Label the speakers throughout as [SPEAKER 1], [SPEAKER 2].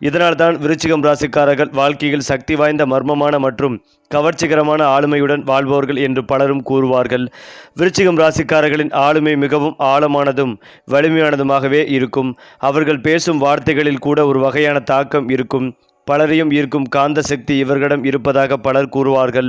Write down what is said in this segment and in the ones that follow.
[SPEAKER 1] இதனால்தான் விருச்சிகம் ராசிக்காரர்கள் வாழ்க்கையில் சக்தி வாய்ந்த மர்மமான மற்றும் கவர்ச்சிகரமான ஆளுமையுடன் வாழ்பவர்கள் என்று பலரும் கூறுவார்கள். விருச்சிகம் ராசிக்காரர்களின் ஆளுமை மிகவும் ஆழமானதும் வலிமையானதுமாகவே இருக்கும். அவர்கள் பேசும் வார்த்தைகளில் கூட ஒரு வகையான தாக்கம் இருக்கும். பலரையும் ஈர்க்கும் காந்த சக்தி இவர்களிடம் இருப்பதாக பலர் கூறுவார்கள்.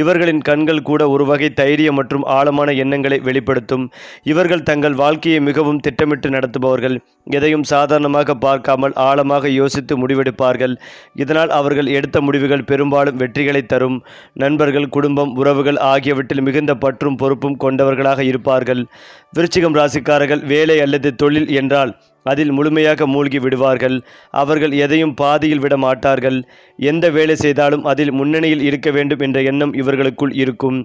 [SPEAKER 1] இவர்களின் கண்கள் கூட ஒரு வகை தைரியம் மற்றும் ஆழமான எண்ணங்களை வெளிப்படுத்தும். இவர்கள் தங்கள் வாழ்க்கையை மிகவும் திட்டமிட்டு நடத்துபவர்கள். எதையும் சாதாரணமாக பார்க்காமல் ஆழமாக யோசித்து முடிவெடுப்பார்கள். இதனால் அவர்கள் எடுத்த முடிவுகள் பெரும்பாலும் வெற்றிகளை தரும். நண்பர்கள், குடும்பம், உறவுகள் ஆகியவற்றில் மிகுந்த பற்றும் பொறுப்பும் கொண்டவர்களாக இருப்பார்கள். விருச்சிகம் ராசிக்காரர்கள் வேலை அல்லது தொழில் என்றால் அதில் முழுமையாக மூழ்கி விடுவார்கள். அவர்கள் எதையும் பாதியில் விட மாட்டார்கள். எந்த வேலை செய்தாலும் அதில் முன்னணியில் இருக்க வேண்டும் என்ற எண்ணம் இவர்களுக்குள் இருக்கும்.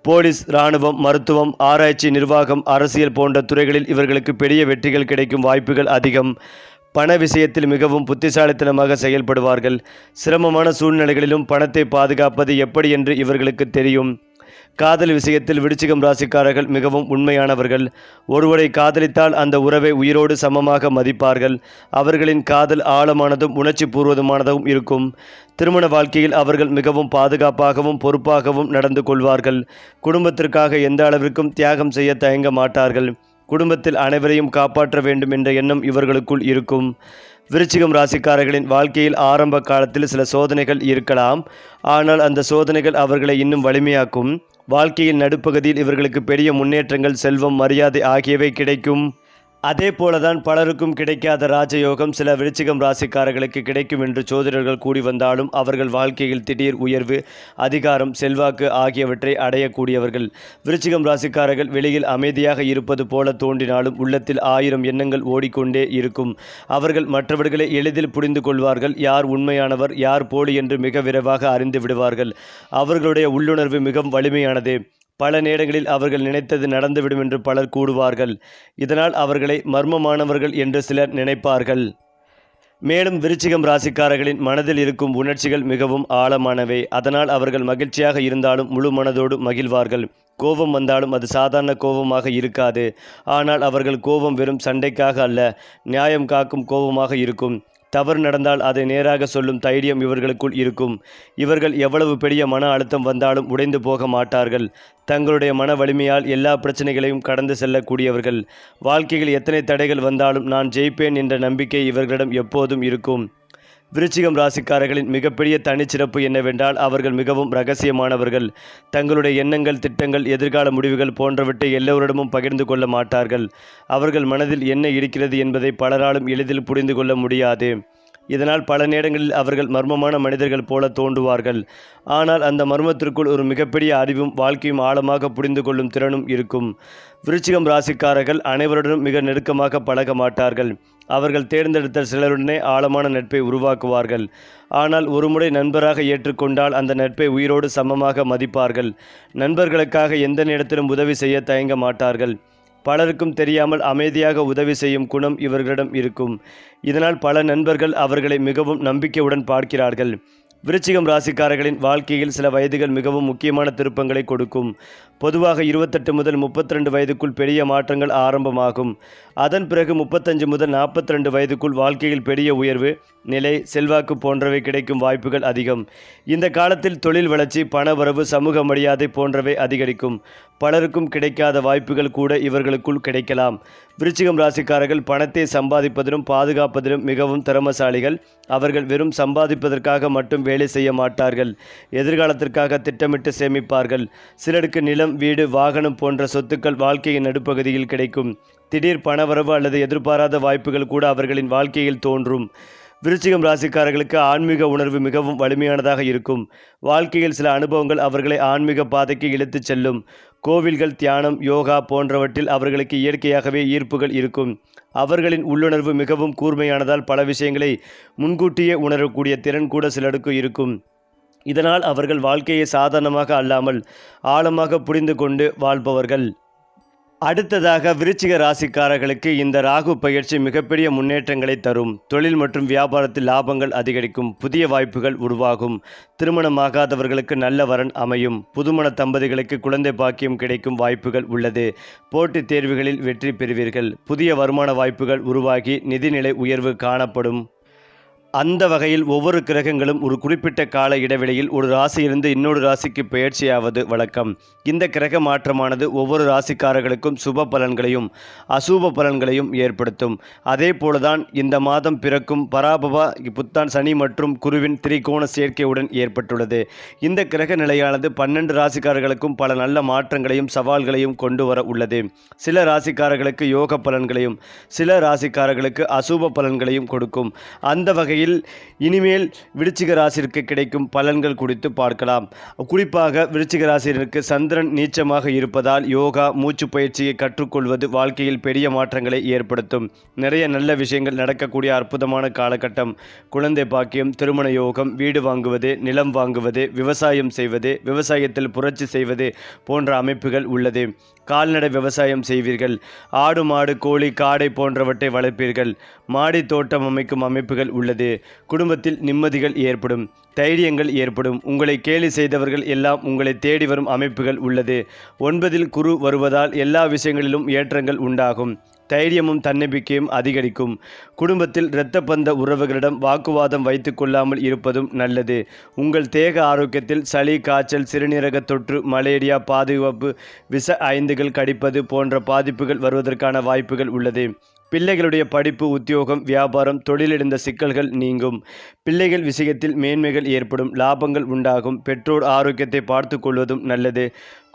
[SPEAKER 1] போலீஸ், இராணுவம், மருத்துவம், ஆராய்ச்சி, நிர்வாகம், அரசியல் போன்ற துறைகளில் இவர்களுக்கு பெரிய வெற்றிகள் கிடைக்கும் வாய்ப்புகள் அதிகம். பண விஷயத்தில் மிகவும் புத்திசாலித்தனமாக செயல்படுவார்கள். சிரமமான சூழ்நிலைகளிலும் பணத்தை பாதுகாப்பது எப்படி என்று இவர்களுக்கு தெரியும். காதல் விஷயத்தில் விருச்சிகம் ராசிக்காரர்கள் மிகவும் உண்மையானவர்கள். ஒருவரை காதலித்தால் அந்த உறவை உயிரோடு சமமாக மதிப்பார்கள். அவர்களின் காதல் ஆழமானதும் உணர்ச்சி பூர்வமானதும் இருக்கும். திருமண வாழ்க்கையில் அவர்கள் மிகவும் பாதுகாப்பாகவும் பொறுப்பாகவும் நடந்து கொள்வார்கள். குடும்பத்திற்காக எந்த அளவிற்கும் தியாகம் செய்ய தயங்க மாட்டார்கள். குடும்பத்தில் அனைவரையும் காப்பாற்ற வேண்டும் என்ற எண்ணம் இவர்களுக்குள் இருக்கும். விருச்சிகம் ராசிக்காரர்களின் வாழ்க்கையில் ஆரம்ப காலத்தில் சில சோதனைகள் இருக்கலாம். ஆனால் அந்த சோதனைகள் அவர்களை இன்னும் வலிமையாக்கும். வாழ்க்கையின் நடுப்பகுதியில் இவர்களுக்கு பெரிய முன்னேற்றங்கள், செல்வம், மரியாதை ஆகியவை கிடைக்கும். அதே போலதான் பலருக்கும் கிடைக்காத ராஜயோகம் சில விருச்சிகம் ராசிக்காரர்களுக்கு கிடைக்கும் என்று ஜோதிடர்கள் கூறி வந்தாலும் அவர்கள் வாழ்க்கையில் திடீர் உயர்வு, அதிகாரம், செல்வாக்கு ஆகியவற்றை அடையக்கூடியவர்கள். விருச்சிகம் ராசிக்காரர்கள் வெளியில் அமைதியாக இருப்பது போல தோன்றினாலும் உள்ளத்தில் 1000 எண்ணங்கள் ஓடிக்கொண்டே இருக்கும். அவர்கள் மற்றவர்களை எளிதில் புரிந்து கொள்வார்கள். யார் உண்மையானவர், யார் போலி என்று மிக விரைவாக அறிந்து விடுவார்கள். அவர்களுடைய உள்ளுணர்வு மிகவும் வலிமையானது. பல நேரங்களில் அவர்கள் நினைத்தது நடந்துவிடும் என்று பலர் கூறுவார்கள். இதனால் அவர்களை மர்மமானவர்கள் என்று சிலர் நினைப்பார்கள். மேலும் விருச்சிகம் ராசிக்காரர்களின் மனதில் இருக்கும் உணர்ச்சிகள் மிகவும் ஆழமானவை. அதனால் அவர்கள் மகிழ்ச்சியாக இருந்தாலும் முழு மனதோடு மகிழ்வார்கள். கோபம் வந்தாலும் அது சாதாரண கோபமாக இருக்காது. ஆனால் அவர்கள் கோபம் வெறும் சண்டைக்காக அல்ல, நியாயம் காக்கும் கோபமாக இருக்கும். தவறு நடந்தால் அதை நேராக சொல்லும் தைரியம் இவர்களுக்குள் இருக்கும். இவர்கள் எவ்வளவு பெரிய மன அழுத்தம் வந்தாலும் உடைந்து போக மாட்டார்கள். தங்களுடைய மன வலிமையால் எல்லா பிரச்சனைகளையும் கடந்து செல்லக்கூடியவர்கள். வாழ்க்கையில் எத்தனை தடைகள் வந்தாலும் நான் ஜெயிப்பேன் என்ற நம்பிக்கை இவர்களிடம் எப்போதும் இருக்கும். விருச்சிகம் ராசிக்காரர்களின் மிகப்பெரிய தனிச்சிறப்பு என்னவென்றால் அவர்கள் மிகவும் இரகசியமானவர்கள். தங்களுடைய எண்ணங்கள், திட்டங்கள், எதிர்கால முடிவுகள் போன்றவற்றை எல்லோரிடமும் பகிர்ந்து கொள்ள மாட்டார்கள். அவர்கள் மனதில் என்ன இருக்கிறது என்பதை பலராலும் எளிதில் புரிந்து கொள்ள முடியாது. இதனால் பல நேரங்களில் அவர்கள் மர்மமான மனிதர்கள் போல தோன்றுவார்கள். ஆனால் அந்த மர்மத்திற்குள் ஒரு மிகப்பெரிய அறிவும் வாழ்க்கையும் ஆழமாக புரிந்து கொள்ளும் திறனும் இருக்கும். விருச்சிகம் ராசிக்காரர்கள் அனைவருடனும் மிக நெருக்கமாக பழக மாட்டார்கள். அவர்கள் தேர்ந்தெடுத்த சிலருடனே ஆழமான நட்பை உருவாக்குவார்கள். ஆனால் ஒருமுறை நண்பராக ஏற்றுக்கொண்டால் அந்த நட்பை உயிரோடு சமமாக மதிப்பார்கள். நண்பர்களுக்காக எந்த நேரத்திலும் உதவி செய்ய தயங்க மாட்டார்கள். பலருக்கும் தெரியாமல் அமைதியாக உதவி செய்யும் குணம் இவர்களிடம் இருக்கும். இதனால் பல நண்பர்கள் அவர்களை மிகவும் நம்பிக்கையுடன் பார்க்கிறார்கள். விருச்சிகம் ராசிக்காரர்களின் வாழ்க்கையில் சில வயதுகள் மிகவும் முக்கியமான திருப்பங்களை கொடுக்கும். பொதுவாக 28 முதல் 32 வயதுக்குள் பெரிய மாற்றங்கள் ஆரம்பமாகும். அதன் பிறகு 35 முதல் 42 வயதுக்குள் வாழ்க்கையில் பெரிய உயர்வு, நிலை, செல்வாக்கு போன்றவை கிடைக்கும் வாய்ப்புகள் அதிகம். இந்த காலத்தில் தொழில் வளர்ச்சி, பண வரவு, சமூக மரியாதை போன்றவை அதிகரிக்கும். பலருக்கும் கிடைக்காத வாய்ப்புகள் கூட இவர்களுக்குள் கிடைக்கலாம். விருச்சிகம் ராசிக்காரர்கள் பணத்தை சம்பாதிப்பதிலும் பாதுகாப்பதிலும் மிகவும் திறமசாலிகள். அவர்கள் வெறும் சம்பாதிப்பதற்காக மட்டும் வேலை செய்ய மாட்டார்கள். எதிர்காலத்திற்காக திட்டமிட்டு சேமிப்பார்கள். சிலருக்கு நிலம், வீடு, வாகனம் போன்ற சொத்துக்கள் வாழ்க்கையின் நடுப்பகுதியில் கிடைக்கும். திடீர் பணவரவு அல்லது எதிர்பாராத வாய்ப்புகள் கூட அவர்களின் வாழ்க்கையில் தோன்றும். விருச்சிகம் ராசிக்காரர்களுக்கு ஆன்மீக உணர்வு மிகவும் வலிமையானதாக இருக்கும். வாழ்க்கையில் சில அனுபவங்கள் அவர்களை ஆன்மீக பாதைக்கு இழுத்துச் செல்லும். கோவில்கள், தியானம், யோகா போன்றவற்றில் அவர்களுக்கு இயற்கையாகவே ஈர்ப்புகள் இருக்கும். அவர்களின் உள்ளுணர்வு மிகவும் கூர்மையானதால் பல விஷயங்களை முன்கூட்டியே உணரக்கூடிய திறன் கூட சிலருக்கு இருக்கும். இதனால் அவர்கள் வாழ்க்கையை சாதாரணமாக அல்லாமல் ஆழமாக புரிந்து கொண்டு வாழ்பவர்கள். அடுத்ததாக விருச்சிக ராசிக்காரர்களுக்கு இந்த ராகு பயிற்சி மிகப்பெரிய முன்னேற்றங்களை தரும். தொழில் மற்றும் வியாபாரத்தில் லாபங்கள் அதிகரிக்கும். புதிய வாய்ப்புகள் உருவாகும். திருமணமாகாதவர்களுக்கு நல்ல வரன் அமையும். புதுமண தம்பதிகளுக்கு குழந்தை பாக்கியம் கிடைக்கும் வாய்ப்புகள் உள்ளது. போட்டித் தேர்வுகளில் வெற்றி பெறுவீர்கள். புதிய வருமான வாய்ப்புகள் உருவாகி நிதிநிலை உயர்வு காணப்படும். அந்த வகையில் ஒவ்வொரு கிரகங்களும் ஒரு குறிப்பிட்ட கால இடைவெளியில் ஒரு ராசியிலிருந்து இன்னொரு ராசிக்கு பெயர்ச்சியாவது வழக்கம். இந்த கிரக மாற்றமானது ஒவ்வொரு ராசிக்காரர்களுக்கும் சுப பலன்களையும் அசுப பலன்களையும் ஏற்படுத்தும். அதே போலதான் இந்த மாதம் பிறக்கும் பராபவ புத்தான் சனி மற்றும் குருவின் திரிகோண சேர்க்கையுடன் ஏற்பட்டுள்ளது. இந்த கிரக நிலையானது 12 ராசிக்காரர்களுக்கும் பல நல்ல மாற்றங்களையும் சவால்களையும் கொண்டு வர உள்ளது. சில ராசிக்காரர்களுக்கு யோக பலன்களையும் சில ராசிக்காரர்களுக்கு அசுப பலன்களையும் கொடுக்கும். அந்த வகையில் இனிமேல் விருச்சிக ராசிற்கு கிடைக்கும் பலன்கள் குறித்து பார்க்கலாம். குறிப்பாக விருச்சிக ராசியினருக்கு சந்திரன் நீச்சமாக இருப்பதால் யோகா மூச்சு பயிற்சியை கற்றுக்கொள்வது வாழ்க்கையில் பெரிய மாற்றங்களை ஏற்படுத்தும். நிறைய நல்ல விஷயங்கள் நடக்கக்கூடிய அற்புதமான காலகட்டம். குழந்தை பாக்கியம், திருமண யோகம், வீடு வாங்குவது, நிலம் வாங்குவது, விவசாயம் செய்வது, விவசாயத்தில் புரட்சி செய்வது போன்ற அமைப்புகள் உள்ளது. கால்நடை விவசாயம் செய்வீர்கள். ஆடு மாடு கோழி காடை போன்றவற்றை வளர்ப்பீர்கள். மாடி தோட்டம் அமைக்கும் அமைப்புகள் உள்ளது. குடும்பத்தில் நிம்மதிகள் ஏற்படும், தைரியங்கள் ஏற்படும். உங்களை கேலி செய்தவர்கள் எல்லாம் உங்களை தேடி வரும் அமைப்புகள் உள்ளது. 9இல் குரு வருவதால் எல்லா விஷயங்களிலும் ஏற்றங்கள் உண்டாகும். தைரியமும் தன்னம்பிக்கையும் அதிகரிக்கும். குடும்பத்தில் இரத்த பந்த உறவுகளிடம் வாக்குவாதம் வைத்து கொள்ளாமல் இருப்பதும் நல்லது. உங்கள் தேக ஆரோக்கியத்தில் சளி, காய்ச்சல், சிறுநீரக தொற்று, மலேரியா, பாதுகாப்பு விஷ ஐந்துகள் கடிப்பது போன்ற பாதிப்புகள் வருவதற்கான வாய்ப்புகள் உள்ளது. பிள்ளைகளுடைய படிப்பு, உத்தியோகம், வியாபாரம், தொழிலிருந்த சிக்கல்கள் நீங்கும். பிள்ளைகள் விஷயத்தில் மேன்மைகள் ஏற்படும், லாபங்கள் உண்டாகும். பெற்றோர் ஆரோக்கியத்தை பார்த்து கொள்வதும் நல்லது.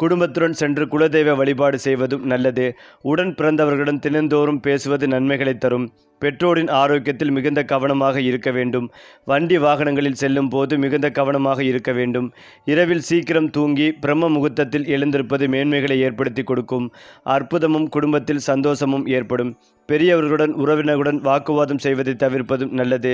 [SPEAKER 1] குடும்பத்துடன் சென்று குலதெய்வ வழிபாடு செய்வதும் நல்லது. உடன் பிறந்தவர்களுடன் தினந்தோறும் பேசுவது நன்மைகளை தரும். பெற்றோரின் ஆரோக்கியத்தில் மிகுந்த கவனமாக இருக்க வேண்டும். வண்டி வாகனங்களில் செல்லும் போது மிகுந்த கவனமாக இருக்க வேண்டும். இரவில் சீக்கிரம் தூங்கி பிரம்ம முகூர்த்தத்தில் எழுந்திருப்பது மேன்மைகளை ஏற்படுத்தி கொடுக்கும். அற்புதமும் குடும்பத்தில் சந்தோஷமும் ஏற்படும். பெரியவர்களுடன் உறவினர்களுடன் வாக்குவாதம் செய்வதை தவிர்ப்பதும் நல்லது.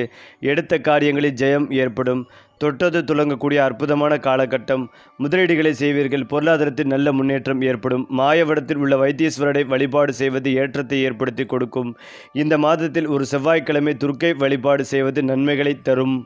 [SPEAKER 1] எடுத்த காரியங்களில் ஜெயம் ஏற்படும். தொட்டது துலங்கக்கூடிய அற்புதமான காலகட்டம். முதலீடுகளை செய்வீர்கள். பொருளாதாரத்தில் நல்ல முன்னேற்றம் ஏற்படும். மாயவடத்தில் உள்ள வைத்தீஸ்வரரை வழிபாடு செய்வது ஏற்றத்தை ஏற்படுத்தி கொடுக்கும். இந்த மாதத்தில் ஒரு செவ்வாய்க்கிழமை துர்க்கை வழிபாடு செய்வது நன்மைகளை தரும்.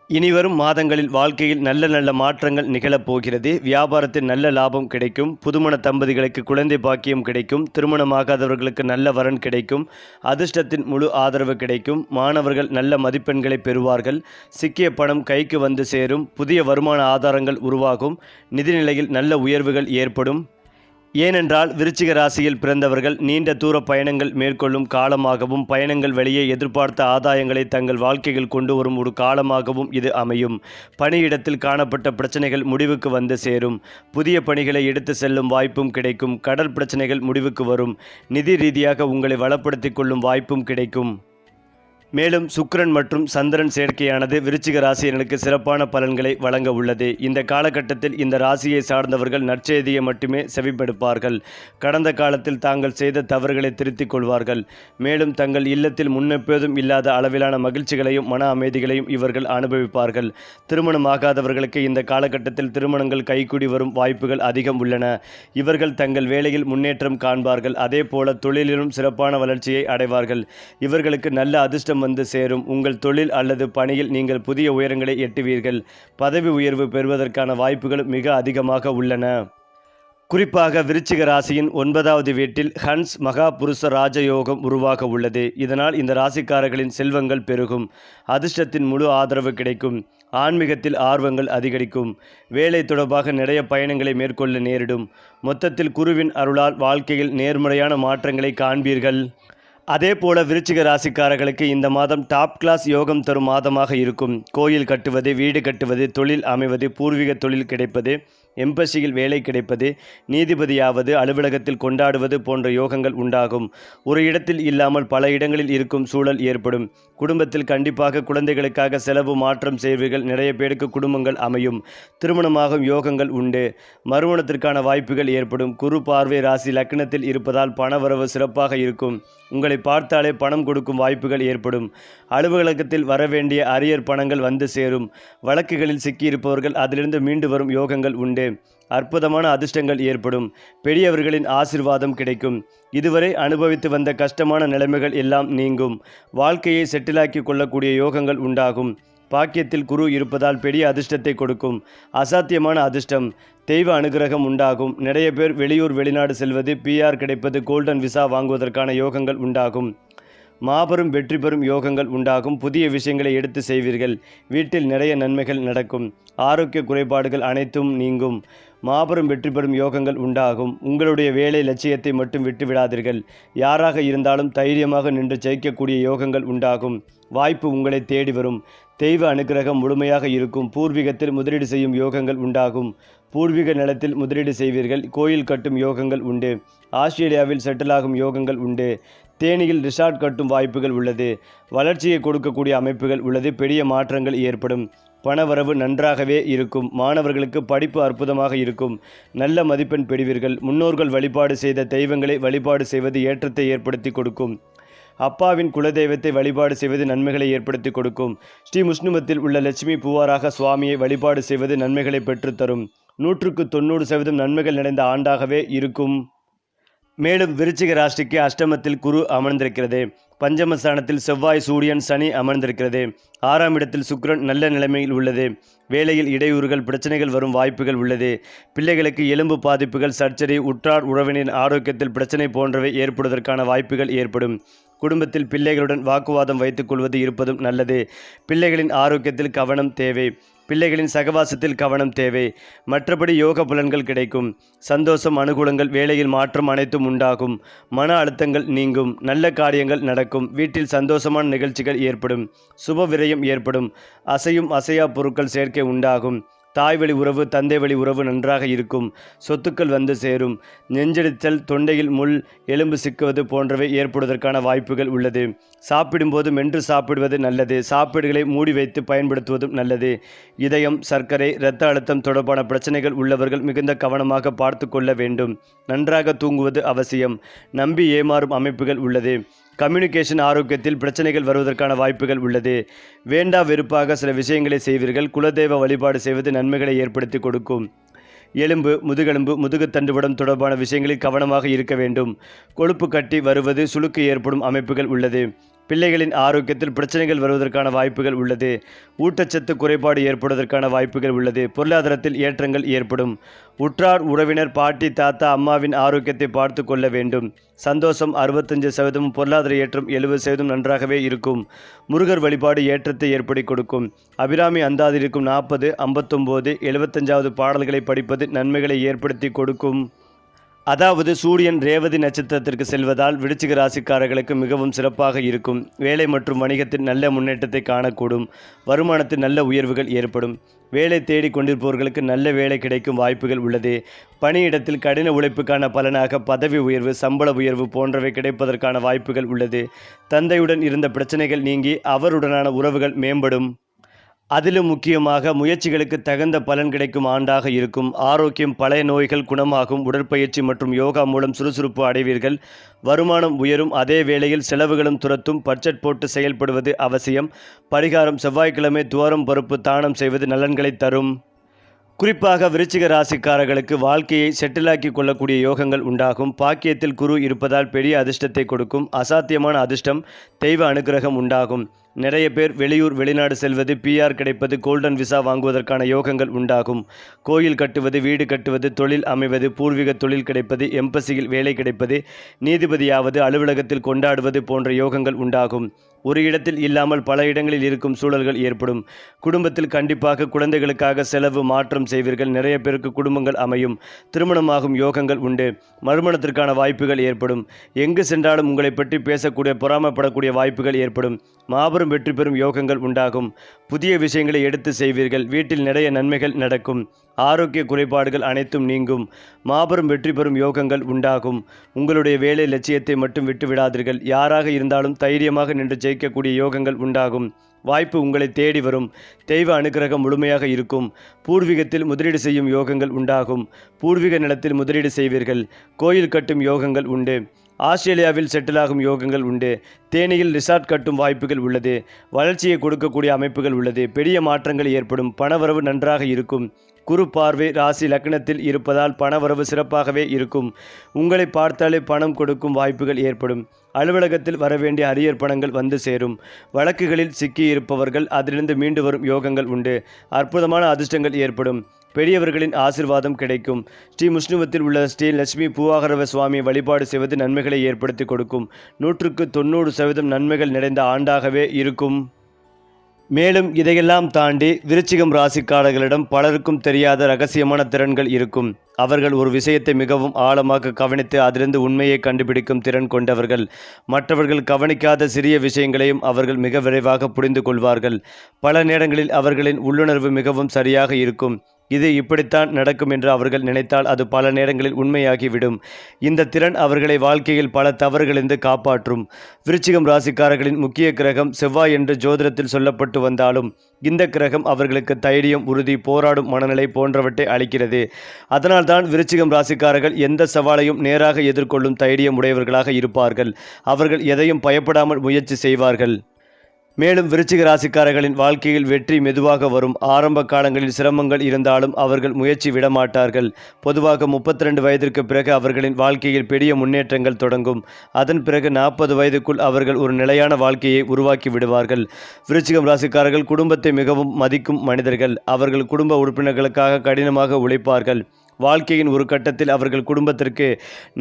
[SPEAKER 1] இனிவரும் மாதங்களில் வாழ்க்கையில் நல்ல நல்ல மாற்றங்கள் நிகழப்போகிறது. வியாபாரத்தில் நல்ல லாபம் கிடைக்கும். புதுமண தம்பதிகளுக்கு குழந்தை பாக்கியம் கிடைக்கும். திருமணமாகாதவர்களுக்கு நல்ல வரன் கிடைக்கும். அதிர்ஷ்டத்தின் முழு ஆதரவு கிடைக்கும். மாணவர்கள் நல்ல மதிப்பெண்களை பெறுவார்கள். சிக்கிய பணம் கைக்கு வந்து சேரும். புதிய வருமான ஆதாரங்கள் உருவாகும். நிதிநிலையில் நல்ல உயர்வுகள் ஏற்படும். ஏனென்றால் விருச்சிக ராசியில் பிறந்தவர்கள் நீண்ட தூர பயணங்கள் மேற்கொள்ளும் காலமாகவும் பயணங்கள் வழியே எதிர்பார்த்த ஆதாயங்களை தங்கள் வாழ்க்கையில் கொண்டு வரும் ஒரு காலமாகவும் இது அமையும். பணியிடத்தில் காணப்பட்ட பிரச்சனைகள் முடிவுக்கு வந்து சேரும். புதிய பணிகளை எடுத்து செல்லும் வாய்ப்பும் கிடைக்கும். கடல் பிரச்சனைகள் முடிவுக்கு வரும். நிதி ரீதியாக உங்களை வளப்படுத்திக் கொள்ளும் வாய்ப்பும் கிடைக்கும். மேலும் சுக்கிரன் மற்றும் சந்திரன் சேர்க்கையானது விருச்சிக ராசியினருக்கு சிறப்பான பலன்களை வழங்க உள்ளது. இந்த காலகட்டத்தில் இந்த ராசியை சார்ந்தவர்கள் நற்செய்தியை மட்டுமே செவிப்படுப்பார்கள். கடந்த காலத்தில் தாங்கள் செய்த தவறுகளை திருத்திக் கொள்வார்கள். மேலும் தங்கள் இல்லத்தில் முன்னெப்போதும் இல்லாத அளவிலான மகிழ்ச்சிகளையும் மன அமைதிகளையும் இவர்கள் அனுபவிப்பார்கள். திருமணமாகாதவர்களுக்கு இந்த காலகட்டத்தில் திருமணங்கள் கைகூடி வரும் வாய்ப்புகள் அதிகம் உள்ளன. இவர்கள் தங்கள் வேலையில் முன்னேற்றம் காண்பார்கள். அதே போல தொழிலிலும் சிறப்பான வளர்ச்சியை அடைவார்கள். இவர்களுக்கு நல்ல அதிர்ஷ்டம் வந்து சேரும். உங்கள் தொழில் அல்லது பணியில் நீங்கள் புதிய உயரங்களை எட்டுவீர்கள். பதவி உயர்வு பெறுவதற்கான வாய்ப்புகள் மிக அதிகமாக உள்ளன. குறிப்பாக விருச்சிக ராசியின் 9வது வீட்டில் ஹன்ஸ் மகா புருஷ ராஜயோகம் உருவாக உள்ளது. இதனால் இந்த ராசிக்காரர்களின் செல்வங்கள் பெருகும். அதிர்ஷ்டத்தின் முழு ஆதரவு கிடைக்கும். ஆன்மீகத்தில் ஆர்வங்கள் அதிகரிக்கும். வேலை தொடர்பாக நிறைய பயணங்களை மேற்கொள்ள நேரிடும். மொத்தத்தில் குருவின் அருளால் வாழ்க்கையில் நேர்மறையான மாற்றங்களை காண்பீர்கள். அதே போல விருச்சிக ராசிக்காரர்களுக்கு இந்த மாதம் டாப் கிளாஸ் யோகம் தரும் மாதமாக இருக்கும். கோயில் கட்டுவது, வீடு கட்டுவது, தொழில் அமைவது, பூர்வீக தொழில் கிடைப்பது, எம்பசியில் வேலை கிடைப்பது, நீதிபதியாவது, அலுவலகத்தில் கொண்டாடுவது போன்ற யோகங்கள் உண்டாகும். ஒரு இடத்தில் இல்லாமல் பல இடங்களில் இருக்கும் சூழல் ஏற்படும். குடும்பத்தில் கண்டிப்பாக குழந்தைகளுக்காக செலவு மாற்றம் செய்வீர்கள். நிறைய பேருக்கு குடும்பங்கள் அமையும். திருமணமாகும் யோகங்கள் உண்டு. மறுமணத்திற்கான வாய்ப்புகள் ஏற்படும். குரு பார்வை ராசி லக்னத்தில் இருப்பதால் பணவரவு சிறப்பாக இருக்கும். உங்களை பார்த்தாலே பணம் கொடுக்கும் வாய்ப்புகள் ஏற்படும். அலுவலகத்தில் வரவேண்டிய அரியர் பணங்கள் வந்து சேரும். வழக்குகளில் சிக்கியிருப்பவர்கள் அதிலிருந்து மீண்டு வரும் யோகங்கள் உண்டு. அற்புதமான அதிர்ஷ்டங்கள் ஏற்படும். பெரியவர்களின் ஆசீர்வாதம் கிடைக்கும். இதுவரை அனுபவித்து வந்த கஷ்டமான நிலைமைகள் எல்லாம் நீங்கும். வாழ்க்கையை செட்டிலாக்கி கொள்ளக்கூடிய யோகங்கள் உண்டாகும். பாக்கியத்தில் குரு இருப்பதால் பெரிய அதிர்ஷ்டத்தை கொடுக்கும். அசாத்தியமான அதிர்ஷ்டம், தெய்வ அனுகிரகம் உண்டாகும். நிறைய பேர் வெளியூர் வெளிநாடு செல்வது, PR கிடைப்பது, கோல்டன் விசா வாங்குவதற்கான யோகங்கள் உண்டாகும். மாபெரும் வெற்றி பெறும் யோகங்கள் உண்டாகும். புதிய விஷயங்களை எடுத்து செய்வீர்கள். வீட்டில் நிறைய நன்மைகள் நடக்கும். ஆரோக்கிய குறைபாடுகள் அனைத்தும் நீங்கும். மாபெரும் வெற்றி பெறும் யோகங்கள் உண்டாகும். உங்களுடைய வேலை லட்சியத்தை மட்டும் விட்டு விடாதீர்கள். யாராக இருந்தாலும் தைரியமாக நின்று ஜெயிக்கக்கூடிய யோகங்கள் உண்டாகும். வாய்ப்பு உங்களை தேடி வரும். தெய்வ அனுக்கிரகம் முழுமையாக இருக்கும். பூர்வீகத்தில் முதலீடு செய்யும் யோகங்கள் உண்டாகும். பூர்வீக நிலத்தில் முதலீடு செய்வீர்கள். கோயில் கட்டும் யோகங்கள் உண்டு. ஆஸ்திரேலியாவில் செட்டிலாகும் யோகங்கள் உண்டு. தேனியில் ரிசார்ட் கட்டும் வாய்ப்புகள் உள்ளது. வளர்ச்சியை கொடுக்கக்கூடிய அமைப்புகள் உள்ளது. பெரிய மாற்றங்கள் ஏற்படும். பணவரவு நன்றாகவே இருக்கும். மாணவர்களுக்கு படிப்பு அற்புதமாக இருக்கும். நல்ல மதிப்பெண் பெறுவீர்கள். முன்னோர்கள் வழிபாடு செய்த தெய்வங்களை வழிபாடு செய்வது ஏற்றத்தை ஏற்படுத்தி கொடுக்கும். அப்பாவின் குலதெய்வத்தை வழிபாடு செய்வது நன்மைகளை ஏற்படுத்தி கொடுக்கும். ஸ்ரீ முஷ்ணுமத்தில் உள்ள லட்சுமி பூவாராக சுவாமியை வழிபாடு செய்வது நன்மைகளை பெற்றுத்தரும். 190% நன்மைகள் நிறைந்த ஆண்டாகவே இருக்கும். மேலும் விருச்சிக ராசிக்கு அஷ்டமத்தில் குரு அமர்ந்திருக்கிறது. பஞ்சமஸ்தானத்தில் செவ்வாய், சூரியன், சனி அமர்ந்திருக்கிறது. 6ஆம் இடத்தில் சுக்கிரன் நல்ல நிலைமையில் உள்ளது. வேலையில் இடையூறுகள், பிரச்சனைகள் வரும் வாய்ப்புகள் உள்ளது. பிள்ளைகளுக்கு எலும்பு பாதிப்புகள், சர்ஜரி, உற்றார் உறவினரின் ஆரோக்கியத்தில் பிரச்சனை போன்றவை ஏற்படுவதற்கான வாய்ப்புகள் ஏற்படும். குடும்பத்தில் பிள்ளைகளுடன் வாக்குவாதம் வைத்துக் கொள்வது இருப்பதும் நல்லது. பிள்ளைகளின் ஆரோக்கியத்தில் கவனம் தேவை. பிள்ளைகளின் சகவாசத்தில் கவனம் தேவை. மற்றபடி யோக பலன்கள் கிடைக்கும். சந்தோஷம், அனுகூலங்கள், வேலையில் மாற்றம் அனைத்தும் உண்டாகும். மன அழுத்தங்கள் நீங்கும். நல்ல காரியங்கள் நடக்கும். வீட்டில் சந்தோஷமான நிகழ்ச்சிகள் ஏற்படும். சுப விரயம் ஏற்படும். அசையும் அசையா பொருட்கள் சேர்க்கை உண்டாகும். தாய் வழி உறவு, தந்தை வழி உறவு நன்றாக இருக்கும். சொத்துக்கள் வந்து சேரும். நெஞ்செடுத்தல், தொண்டையில் முள், எலும்பு சிக்குவது போன்றவை ஏற்படுவதற்கான வாய்ப்புகள் உள்ளது. சாப்பிடும்போது மென்று சாப்பிடுவது நல்லது. சாப்பிடுகளை மூடி வைத்து பயன்படுத்துவதும் நல்லது. இதயம், சர்க்கரை, இரத்த அழுத்தம் தொடர்பான பிரச்சனைகள் உள்ளவர்கள் மிகுந்த கவனமாக பார்த்து கொள்ள வேண்டும். நன்றாக தூங்குவது அவசியம். நம்பி ஏமாறும் அமைப்புகள் உள்ளது. கம்யூனிகேஷன், ஆரோக்கியத்தில் பிரச்சனைகள் வருவதற்கான வாய்ப்புகள் உள்ளது. வேண்டா வெறுப்பாக சில விஷயங்களை செய்வீர்கள். குலதெய்வ வழிபாடு செய்வது நன்மைகளை ஏற்படுத்தி கொடுக்கும். எலும்பு, முதுகெலும்பு, முதுகுத்தண்டுவடம் தொடர்பான விஷயங்களில் கவனமாக இருக்க வேண்டும். கொழுப்பு கட்டி வருவது, சுளுக்கு ஏற்படும் அமைப்புகள் உள்ளது. பிள்ளைகளின் ஆரோக்கியத்தில் பிரச்சனைகள் வருவதற்கான வாய்ப்புகள் உள்ளது. ஊட்டச்சத்து குறைபாடு ஏற்படுவதற்கான வாய்ப்புகள் உள்ளது. பொருளாதாரத்தில் ஏற்றங்கள் ஏற்படும். உற்றார் உறவினர், பாட்டி, தாத்தா, அம்மாவின் ஆரோக்கியத்தை பார்த்து கொள்ள வேண்டும். சந்தோஷம் 65%, பொருளாதார ஏற்றம் 70% நன்றாகவே இருக்கும். முருகர் வழிபாடு ஏற்றத்தை ஏற்படுத்தி கொடுக்கும். அபிராமி அந்தாதில் இருக்கும் 40, 59, 75வது பாடல்களை படிப்பது நன்மைகளை ஏற்படுத்தி கொடுக்கும். அதாவது சூரியன் ரேவதி நட்சத்திரத்திற்கு செல்வதால் விருச்சிக ராசிக்காரர்களுக்கு மிகவும் சிறப்பாக இருக்கும். வேலை மற்றும் வணிகத்தில் நல்ல முன்னேற்றத்தை காணக்கூடும். வருமானத்தில் நல்ல உயர்வுகள் ஏற்படும். வேலை தேடி கொண்டிருப்பவர்களுக்கு நல்ல வேலை கிடைக்கும் வாய்ப்புகள் உள்ளது. பணியிடத்தில் கடின உழைப்புக்கான பலனாக பதவி உயர்வு, சம்பள உயர்வு போன்றவை கிடைப்பதற்கான வாய்ப்புகள் உள்ளது. தந்தையுடன் இருந்த பிரச்சனைகள் நீங்கி அவருடனான உறவுகள் மேம்படும். அதிலும் முக்கியமாக முயற்சிகளுக்கு தகுந்த பலன் கிடைக்கும் ஆண்டாக இருக்கும். ஆரோக்கியம், பழைய நோய்கள் குணமாகும். உடற்பயிற்சி மற்றும் யோகா மூலம் சுறுசுறுப்பு அடைவீர்கள். வருமானம் உயரும். அதே வேளையில் செலவுகளும் துரத்தும். பட்ஜெட் போட்டு செயல்படுவது அவசியம். பரிகாரம்: செவ்வாய்க்கிழமை துவரம் பருப்பு தானம் செய்வது நலன்களை தரும். குறிப்பாக விருச்சிக ராசிக்காரர்களுக்கு வாழ்க்கையை செட்டிலாக்கி கொள்ளக்கூடிய யோகங்கள் உண்டாகும். பாக்கியத்தில் குரு இருப்பதால் பெரிய அதிர்ஷ்டத்தை கொடுக்கும். அசாத்தியமான அதிர்ஷ்டம், தெய்வ அனுக்கிரகம் உண்டாகும். நிறைய பேர் வெளியூர், வெளிநாடு செல்வது, பிஆர் கிடைப்பது, கோல்டன் விசா வாங்குவதற்கான யோகங்கள் உண்டாகும். கோயில் கட்டுவது, வீடு கட்டுவது, தொழில் அமைவது, பூர்வீக தொழில் கிடைப்பது, எம்பசியில் வேலை கிடைப்பது, நீதிபதியாவது, அலுவலகத்தில் கொண்டாடுவது போன்ற யோகங்கள் உண்டாகும். ஒரு இடத்தில் இல்லாமல் பல இடங்களில் இருக்கும் சூழல்கள் ஏற்படும். குடும்பத்தில் கண்டிப்பாக குழந்தைகளுக்காக செலவு மாற்றம் செய்வீர்கள். நிறைய பேருக்கு குடும்பங்கள் அமையும். திருமணமாகும் யோகங்கள் உண்டு. மறுமணத்திற்கான வாய்ப்புகள் ஏற்படும். எங்கு சென்றாலும் உங்களை பற்றி பேசக்கூடிய, பொறாமைப்படக்கூடிய வாய்ப்புகள் ஏற்படும். மாபெரும் வெற்றி பெறும் யோகங்கள் உண்டாகும். புதிய விஷயங்களை எடுத்து செய்வீர்கள். வீட்டில் நிறைய நன்மைகள் நடக்கும். ஆரோக்கிய குறைபாடுகள் அனைத்தும் நீங்கும். மாபெரும் வெற்றி பெறும் யோகங்கள் உண்டாகும். உங்களுடைய வேலை லட்சியத்தை மட்டும் விட்டு விடாதீர்கள். யாராக இருந்தாலும் தைரியமாக நின்று ஜெயிக்கக்கூடிய யோகங்கள் உண்டாகும். வாய்ப்பு உங்களை தேடி வரும். தெய்வ அனுக்கிரகம் முழுமையாக இருக்கும். பூர்வீகத்தில் முதலீடு செய்யும் யோகங்கள் உண்டாகும். பூர்வீக நிலத்தில் முதலீடு செய்வீர்கள். கோயில் கட்டும் யோகங்கள் உண்டு. ஆஸ்திரேலியாவில் செட்டிலாகும் யோகங்கள் உண்டு. தேனியில் ரிசார்ட் கட்டும் வாய்ப்புகள் உள்ளது. வளர்ச்சியை கொடுக்கக்கூடிய அமைப்புகள் உள்ளது. பெரிய மாற்றங்கள் ஏற்படும். பணவரவு நன்றாக இருக்கும். குரு பார்வை ராசி லக்னத்தில் இருப்பதால் பணவரவு சிறப்பாகவே இருக்கும். உங்களை பார்த்தாலே பணம் கொடுக்கும் வாய்ப்புகள் ஏற்படும். அலுவலகத்தில் வரவேண்டிய அரியர் பணங்கள் வந்து சேரும். வழக்குகளில் சிக்கி இருப்பவர்கள் அதிலிருந்து மீண்டு வரும் யோகங்கள் உண்டு. அற்புதமான அதிர்ஷ்டங்கள் ஏற்படும். பெரியவர்களின் ஆசிர்வாதம் கிடைக்கும். ஸ்ரீ முஷ்ணுவத்தில் உள்ள ஸ்ரீ லட்சுமி பூவாகரவ சுவாமியை வழிபாடு செய்வது நன்மைகளை ஏற்படுத்தி கொடுக்கும். 100க்கு 90% நன்மைகள் நிறைந்த ஆண்டாகவே இருக்கும். மேலும் இதையெல்லாம் தாண்டி விருச்சிகம் ராசிக்காரர்களிடம் பலருக்கும் தெரியாத ரகசியமான திறன்கள் இருக்கும். அவர்கள் ஒரு விஷயத்தை மிகவும் ஆழமாக கவனித்து அதிலிருந்து உண்மையை கண்டுபிடிக்கும் திறன் கொண்டவர்கள். மற்றவர்கள் கவனிக்காத சிறிய விஷயங்களையும் அவர்கள் மிக விரைவாக புரிந்து கொள்வார்கள். பல நேரங்களில் அவர்களின் உள்ளுணர்வு மிகவும் சரியாக இருக்கும். இது இப்படித்தான் நடக்கும் என்று அவர்கள் நினைத்தால் அது பல நேரங்களில் உண்மையாகிவிடும். இந்த திறன் அவர்களை வாழ்க்கையில் பல தவறுகளிலிருந்து காப்பாற்றும். விருச்சிகம் ராசிக்காரர்களின் முக்கிய கிரகம் செவ்வாய் என்று ஜோதிடத்தில் சொல்லப்பட்டு வந்தாலும் இந்த கிரகம் அவர்களுக்கு தைரியம், உறுதி, போராடும் மனநிலை போன்றவற்றை அளிக்கிறது. அதனால்தான் விருச்சிகம் ராசிக்காரர்கள் எந்த சவாலையும் நேராக எதிர்கொள்ளும் தைரியம் உடையவர்களாக இருப்பார்கள். அவர்கள் எதையும் பயப்படாமல் முயற்சி செய்வார்கள். மேலும் விருச்சிக ராசிக்காரர்களின் வாழ்க்கையில் வெற்றி மெதுவாக வரும். ஆரம்ப காலங்களில் சிரமங்கள் இருந்தாலும் அவர்கள் முயற்சி விடமாட்டார்கள். பொதுவாக 32 வயதிற்கு பிறகு அவர்களின் வாழ்க்கையில் பெரிய முன்னேற்றங்கள் தொடங்கும். அதன் பிறகு 40 வயதுக்குள் அவர்கள் ஒரு நிலையான வாழ்க்கையை உருவாக்கி விடுவார்கள். விருச்சிகம் ராசிக்காரர்கள் குடும்பத்தை மிகவும் மதிக்கும் மனிதர்கள். அவர்கள் குடும்ப உறுப்பினர்களுக்காக கடினமாக உழைப்பார்கள். வாழ்க்கையின் ஒரு கட்டத்தில் அவர்கள் குடும்பத்திற்கு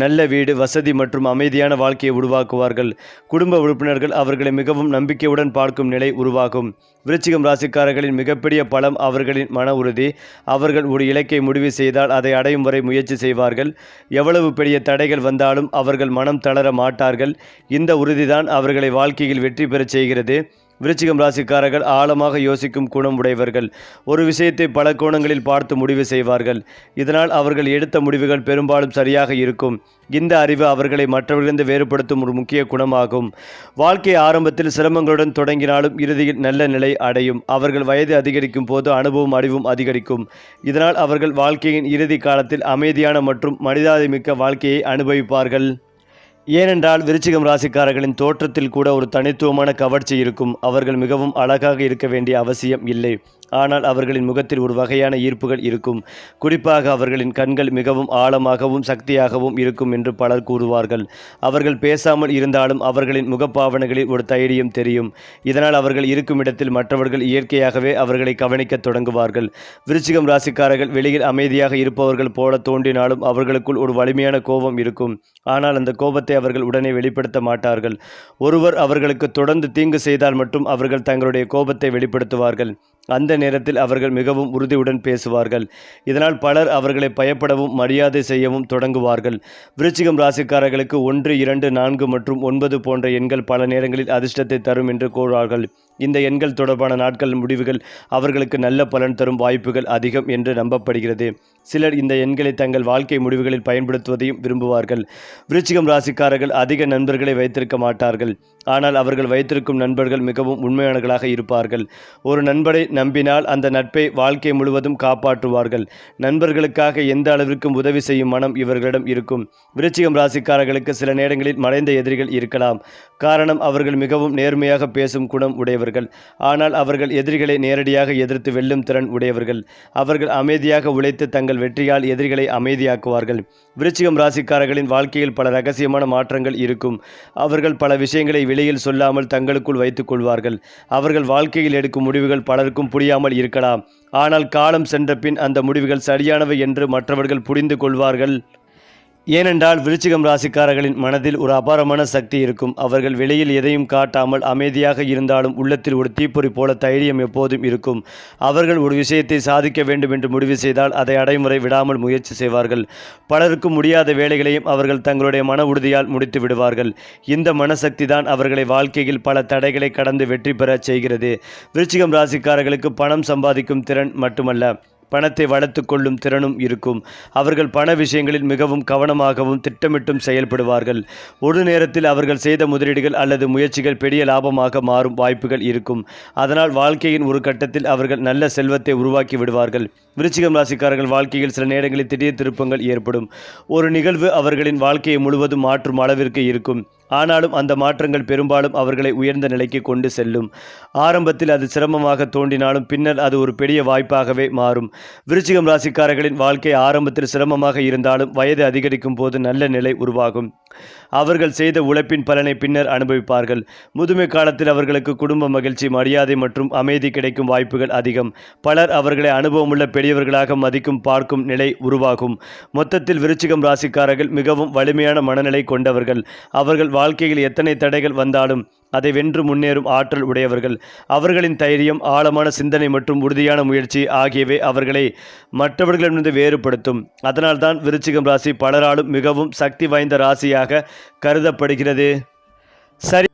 [SPEAKER 1] நல்ல வீடு, வசதி மற்றும் அமைதியான வாழ்க்கையை உருவாக்குவார்கள். குடும்ப உறுப்பினர்கள் அவர்களை மிகவும் நம்பிக்கையுடன் பார்க்கும் நிலை உருவாகும். விருச்சிகம் ராசிக்காரர்களின் மிகப்பெரிய பலம் அவர்களின் மன உறுதி. அவர்கள் ஒரு இலக்கை முடிவு செய்தால் அதை அடையும் வரை முயற்சி செய்வார்கள். எவ்வளவு பெரிய தடைகள் வந்தாலும் அவர்கள் மனம் தளர மாட்டார்கள். இந்த உறுதிதான் அவர்களை வாழ்க்கையில் வெற்றி பெறச் செய்கிறது. விருச்சிகம் ராசிக்காரர்கள் ஆழமாக யோசிக்கும் குணம் உடையவர்கள். ஒரு விஷயத்தை பல கோணங்களில் பார்த்து முடிவு செய்வார்கள். இதனால் அவர்கள் எடுத்த முடிவுகள் பெரும்பாலும் சரியாக இருக்கும். இந்த அறிவு அவர்களை மற்றவர்களிருந்து வேறுபடுத்தும் ஒரு முக்கிய குணமாகும். வாழ்க்கை ஆரம்பத்தில் சிரமங்களுடன் தொடங்கினாலும் இறுதியில் நல்ல நிலை அடையும். அவர்கள் வயது அதிகரிக்கும் போது அனுபவம், அறிவும் அதிகரிக்கும். இதனால் அவர்கள் வாழ்க்கையின் இறுதி காலத்தில் அமைதியான மற்றும் மனிதாபிமிக்க வாழ்க்கையை அனுபவிப்பார்கள். ஏனென்றால் விருச்சிகம் ராசிக்காரர்களின் தோற்றத்தில் கூட ஒரு தனித்துவமான கவர்ச்சி இருக்கும். அவர்கள் மிகவும் அழகாக இருக்க வேண்டிய அவசியம் இல்லை. ஆனால் அவர்களின் முகத்தில் ஒரு வகையான ஈர்ப்புகள் இருக்கும். குறிப்பாக அவர்களின் கண்கள் மிகவும் ஆழமாகவும் சக்தியாகவும் இருக்கும் என்று பலர் கூறுவார்கள். அவர்கள் பேசாமல் இருந்தாலும் அவர்களின் முகப்பாவனைகளில் ஒரு தைரியம் தெரியும். இதனால் அவர்கள் இருக்கும் இடத்தில் மற்றவர்கள் இயற்கையாகவே அவர்களை கவனிக்க தொடங்குவார்கள். விருச்சிகம் ராசிக்காரர்கள் வெளியில் அமைதியாக இருப்பவர்கள் போல தோன்றினாலும் அவர்களுக்குள் ஒரு வலிமையான கோபம் இருக்கும். ஆனால் அந்த கோபத்தை அவர்கள் உடனே வெளிப்படுத்த மாட்டார்கள். ஒருவர் அவர்களுக்கு தொடர்ந்து தீங்கு செய்தால் மட்டும் அவர்கள் தங்களுடைய கோபத்தை வெளிப்படுத்துவார்கள். அந்த நேரத்தில் அவர்கள் மிகவும் உறுதியுடன் பேசுவார்கள். இதனால் பலர் அவர்களை பயப்படவும் மரியாதை செய்யவும் தொடங்குவார்கள். விருச்சிகம் ராசிக்காரர்களுக்கு 1, 2, 4 மற்றும் 9 போன்ற எண்கள் பல நேரங்களில் அதிர்ஷ்டத்தை தரும் என்று கூறுவார்கள். இந்த எண்கள் தொடர்பான நாட்கள் முடிவுகள் அவர்களுக்கு நல்ல பலன் தரும் வாய்ப்புகள் அதிகம் என்று நம்பப்படுகிறது. சிலர் இந்த எண்களை தங்கள் வாழ்க்கை முடிவுகளில் பயன்படுத்துவதையும் விரும்புவார்கள். விருச்சிகம் ராசிக்காரர்கள் அதிக நண்பர்களை வைத்திருக்க மாட்டார்கள். ஆனால் அவர்கள் வைத்திருக்கும் நண்பர்கள் மிகவும் உண்மையானவர்களாக இருப்பார்கள். ஒரு நண்பரை நம்பினால் அந்த நட்பை வாழ்க்கை முழுவதும் காப்பாற்றுவார்கள். நண்பர்களுக்காக எந்த அளவிற்கும் உதவி செய்யும் மனம் இவர்களிடம் இருக்கும். விருச்சிகம் ராசிக்காரர்களுக்கு சில நேரங்களில் மறைந்த எதிரிகள் இருக்கலாம். காரணம் அவர்கள் மிகவும் நேர்மையாக பேசும் குணம் உடையவர்கள். ஆனால் அவர்கள் எதிரிகளை நேரடியாக எதிர்த்து வெல்லும் திறன் உடையவர்கள். அவர்கள் அமைதியாக உழைத்து தங்கள் வெற்றியால் எதிரிகளை அமைதியாக்குவார்கள். விருச்சிகம் ராசிக்காரர்களின் வாழ்க்கையில் பல ரகசியமான மாற்றங்கள் இருக்கும். அவர்கள் பல விஷயங்களை வெளியில் சொல்லாமல் தங்களுக்குள் வைத்துக் கொள்வார்கள். அவர்கள் வாழ்க்கையில் எடுக்கும் முடிவுகள் பலருக்கும் புரியாமல் இருக்கலாம். ஆனால் காலம் சென்ற பின் அந்த முடிவுகள் சரியானவை என்று மற்றவர்கள் புரிந்து கொள்வார்கள். ஏனென்றால் விருச்சிகம் ராசிக்காரர்களின் மனதில் ஒரு அபாரமான சக்தி இருக்கும். அவர்கள் வெளியில் எதையும் காட்டாமல் அமைதியாக இருந்தாலும் உள்ளத்தில் ஒரு தீப்பொறி போல தைரியம் எப்போதும் இருக்கும். அவர்கள் ஒரு விஷயத்தை சாதிக்க வேண்டும் என்று முடிவு செய்தால் அதை அடையும் வரை விடாமல் முயற்சி செய்வார்கள். பலருக்கும் முடியாத வேலைகளையும் அவர்கள் தங்களுடைய மன உறுதியால் முடித்து விடுவார்கள். இந்த மனசக்தி தான் அவர்களை வாழ்க்கையில் பல தடைகளை கடந்து வெற்றி பெற செய்கிறது. விருச்சிகம் ராசிக்காரர்களுக்கு பணம் சம்பாதிக்கும் திறன் மட்டுமல்ல, பணத்தை வளர்த்து கொள்ளும் திறனும் இருக்கும். அவர்கள் பண விஷயங்களில் மிகவும் கவனமாகவும் திட்டமிட்டும் செயல்படுவார்கள். ஒரு நேரத்தில் அவர்கள் செய்த முதலீடுகள் அல்லது முயற்சிகள் பெரிய லாபமாக மாறும் வாய்ப்புகள் இருக்கும். அதனால் வாழ்க்கையின் ஒரு கட்டத்தில் அவர்கள் நல்ல செல்வத்தை உருவாக்கி விடுவார்கள். விருச்சிகம் ராசிக்காரர்கள் வாழ்க்கையில் சில நேரங்களில் திடீர் திருப்பங்கள் ஏற்படும். ஒரு நிகழ்வு அவர்களின் வாழ்க்கையை முழுவதும் மாற்றும் அளவிற்கு இருக்கும். ஆனாலும் அந்த மாற்றங்கள் பெரும்பாலும் அவர்களை உயர்ந்த நிலைக்கு கொண்டு செல்லும். ஆரம்பத்தில் அது சிரமமாக தோன்றினாலும் பின்னர் அது ஒரு பெரிய வாய்ப்பாகவே மாறும். விருச்சிகம் ராசிக்காரர்களின் வாழ்க்கை ஆரம்பத்தில் சிரமமாக இருந்தாலும் வயது அதிகரிக்கும் போது நல்ல நிலை உருவாகும். அவர்கள் செய்த உழைப்பின் பலனை பின்னர் அனுபவிப்பார்கள். முதுமை காலத்தில் அவர்களுக்கு குடும்ப மகிழ்ச்சி, மரியாதை மற்றும் அமைதி கிடைக்கும் வாய்ப்புகள் அதிகம். பலர் அவர்களை அனுபவமுள்ள பெரியவர்களாக மதிக்கும் பார்க்கும் நிலை உருவாகும். மொத்தத்தில் விருச்சிகம் ராசிக்காரர்கள் மிகவும் வலிமையான மனநிலை கொண்டவர்கள். அவர்கள் வாழ்க்கையில் எத்தனை தடைகள் வந்தாலும் அதை வென்று முன்னேறும் ஆற்றல் உடையவர்கள். அவர்களின் தைரியம், ஆழமான சிந்தனை மற்றும் உறுதியான முயற்சி ஆகியவை அவர்களை மற்றவர்களிடமிருந்து வேறுபடுத்தும். அதனால்தான் விருச்சிகம் ராசி பலராலும் மிகவும் சக்தி வாய்ந்த ராசியாக கருதப்படுகிறது. சரி.